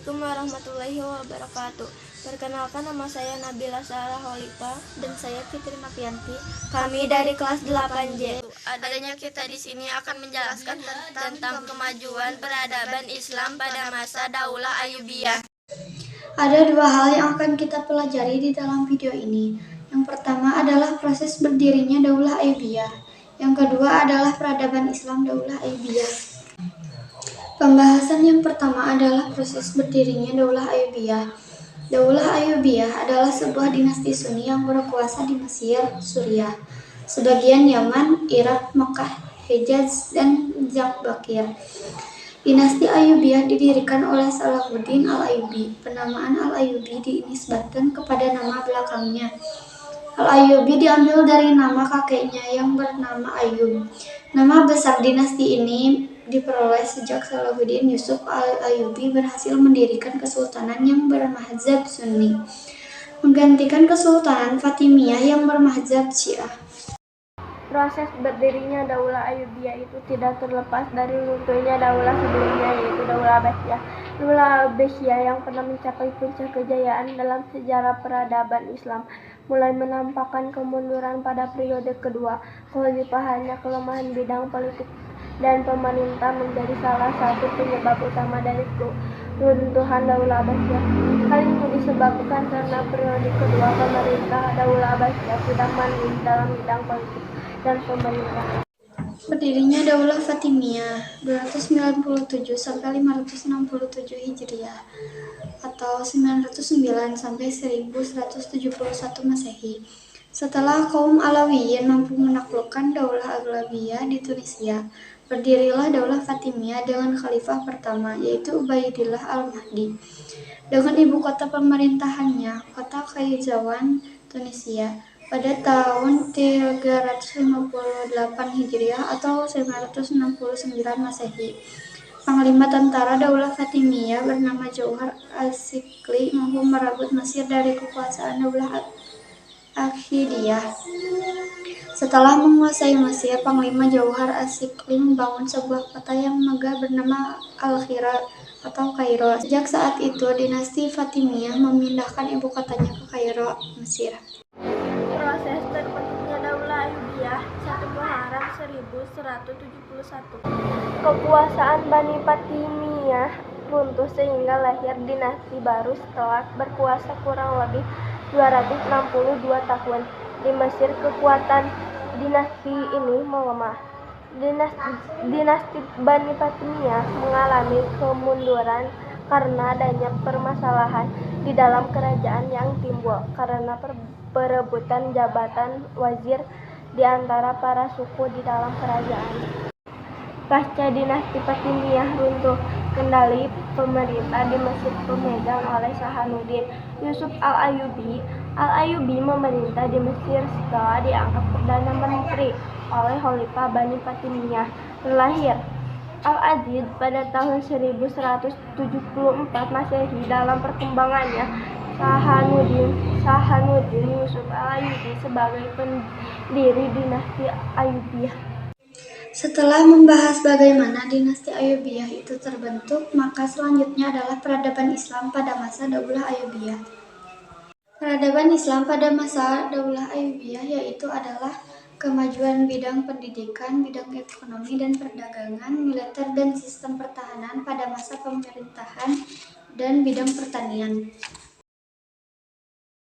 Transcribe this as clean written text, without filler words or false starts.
Assalamualaikum warahmatullahi wabarakatuh. Perkenalkan, nama saya Nabila Sarah Holifa dan saya Fitri Mafianti. Kami dari kelas 8J. Adanya kita di sini akan menjelaskan tentang kemajuan peradaban Islam pada masa Daulah Ayyubiyah. Ada dua hal yang akan kita pelajari di dalam video ini. Yang pertama adalah proses berdirinya Daulah Ayyubiyah. Yang kedua adalah peradaban Islam Daulah Ayyubiyah. Pembahasan yang pertama adalah proses berdirinya Daulah Ayyubiyah. Daulah Ayyubiyah adalah sebuah dinasti Sunni yang berkuasa di Mesir, Suriah, sebagian Yaman, Irak, Makkah, Hejaz, dan Diyarbakir. Dinasti Ayyubiyah didirikan oleh Salahuddin Al-Ayyubi. Penamaan Al-Ayyubi dinisbatkan kepada nama belakangnya. Al-Ayyubi diambil dari nama kakeknya yang bernama Ayyub. Nama besar dinasti ini diperoleh sejak Salahuddin Yusuf Al-Ayyubi berhasil mendirikan kesultanan yang bermadzhab Sunni, menggantikan Kesultanan Fatimiyah yang bermadzhab Syiah. Proses berdirinya Daulah Ayyubiyah itu tidak terlepas dari runtuhnya daulah sebelumnya, yaitu Daulah Abbasiyah. Daulah Abbasiyah yang pernah mencapai puncak kejayaan dalam sejarah peradaban Islam mulai menampakkan kemunduran pada periode kedua kekhalifahannya. Kelemahan bidang politik dan pemerintah menjadi salah satu penyebab utama dari runtuhan Daulah Abbasiyah. Hal ini disebabkan karena periode kedua pemerintah Daulah Abbasiyah tidak mandiri dalam bidang politik dan pemerintah. Berdirinya Daulah Fatimiyah 297 sampai 567 Hijriah atau 909 sampai 1171 Masehi. Setelah kaum Alawiyin mampu menaklukkan Daulah Aghlabiyah di Tunisia, berdirilah Daulah Fatimiyah dengan khalifah pertama, yaitu Ubaidillah Al-Mahdi, dengan ibu kota pemerintahannya kota Kairouan, Tunisia, pada tahun 358 Hijriah atau 969 Masehi. Panglima tentara Daulah Fatimiyah bernama Jauhar As-Sikli mampu merebut Mesir dari kekuasaan Daulah Abbasiyah. Setelah menguasai Mesir, Panglima Jauhar As-Sikli membangun sebuah kota yang megah bernama Al-Qahirah atau Kairo. Sejak saat itu, dinasti Fatimiyah memindahkan ibu kotanya ke Kairo, Mesir. Proses terbentuknya Daulah Ayyubiyah 1 Muharram 1171. Kekuasaan Bani Fatimiyah runtuh sehingga lahir dinasti baru setelah berkuasa kurang lebih 262 tahun. Di Mesir, kekuatan dinasti ini melemah. Dinasti Bani Fatimiyah mengalami kemunduran karena adanya permasalahan di dalam kerajaan yang timbul karena perebutan jabatan wazir di antara para suku di dalam kerajaan. Pasca dinasti Fatimiyah runtuh, kendali pemerintah di Mesir dipegang oleh Sahanuddin Yusuf Al-Ayyubi. Al-Ayyubi memerintah di Mesir setelah diangkat Perdana Menteri oleh Khalifah Bani Fatimiyah. Terlahir Al-Aziz pada tahun 1174 Masehi. Dalam perkembangannya, Sahanuddin Yusuf Al-Ayyubi sebagai pendiri dinasti Ayyubiyah. Setelah membahas bagaimana dinasti Ayyubiyah itu terbentuk, maka selanjutnya adalah peradaban Islam pada masa Daulah Ayyubiyah. Peradaban Islam pada masa Daulah Ayyubiyah yaitu adalah kemajuan bidang pendidikan, bidang ekonomi dan perdagangan, militer dan sistem pertahanan pada masa pemerintahan dan bidang pertanian.